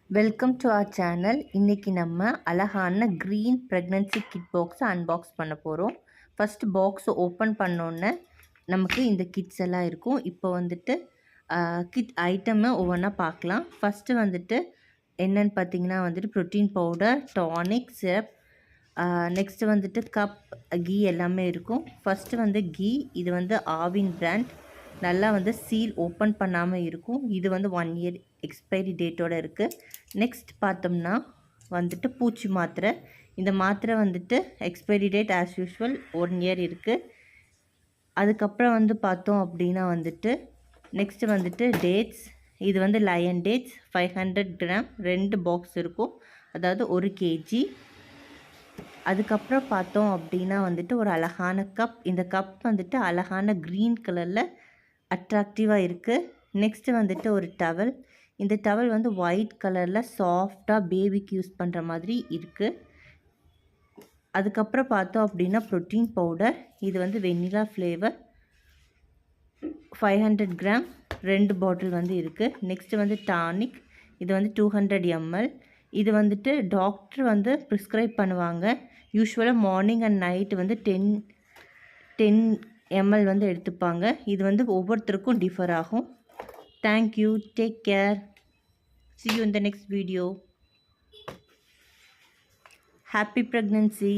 Welcome to our channel. இன்றைக்கி நம்ம அழகான க்ரீன் ப்ரெக்னன்சி கிட் பாக்ஸை அன்பாக்ஸ் பண்ண போகிறோம். ஃபஸ்ட்டு பாக்ஸை ஓப்பன் பண்ணோன்னே நமக்கு இந்த கிட்ஸ் எல்லாம் இருக்கும். இப்போ வந்துட்டு கிட் ஐட்டமை ஒவ்வொன்றா பார்க்கலாம். ஃபஸ்ட்டு வந்துட்டு என்னென்னு பார்த்தீங்கன்னா வந்துட்டு protein powder, tonic, syrup, next வந்துட்டு கப், கீ எல்லாமே இருக்கும். ஃபஸ்ட்டு வந்து கீ, இது வந்து ஆவின் பிராண்ட். நல்லா வந்து சீல் ஓப்பன் பண்ணாமல் இருக்கும். இது வந்து 1 இயர் எக்ஸ்பைரி டேட்டோடு இருக்குது. நெக்ஸ்ட் பார்த்தோம்னா வந்துட்டு பூச்சி மாத்திரை. இந்த மாத்திரை வந்துட்டு expiry date as usual 1 year இருக்குது. அதுக்கப்புறம் வந்து பார்த்தோம் அப்படின்னா வந்துட்டு நெக்ஸ்ட்டு வந்துட்டு டேட்ஸ். இது வந்து லயன் டேட்ஸ் 500 கிராம், 2 பாக்ஸ் இருக்கும், அதாவது 1 கேஜி. அதுக்கப்புறம் பார்த்தோம் அப்படின்னா வந்துட்டு ஒரு அழகான கப். இந்த கப் வந்துட்டு அழகான க்ரீன் கலரில் அட்ராக்டிவாக இருக்குது. நெக்ஸ்ட்டு வந்துட்டு ஒரு டவல். இந்த டவல் வந்து ஒயிட் கலரில் சாஃப்டாக பேபிக்கு யூஸ் பண்ணுற மாதிரி இருக்குது. அதுக்கப்புறம் பார்த்தோம் அப்படின்னா ப்ரோட்டீன் பவுடர். இது வந்து வெண்ணிலா ஃப்ளேவர், 500 கிராம், 2 பாட்டில் வந்து இருக்குது. நெக்ஸ்ட்டு வந்து டானிக். இது வந்து 200 ml. இது வந்துட்டு டாக்டர் வந்து ப்ரிஸ்கிரைப் பண்ணுவாங்க. யூஸ்வலாக மார்னிங் அண்ட் நைட்டு வந்து 10 ml வந்து எடுத்துப்பாங்க. இது வந்து ஒவ்வொருத்தருக்கும் டிஃபர் ஆகும். Thank you, take care, see you in the next video. Happy pregnancy.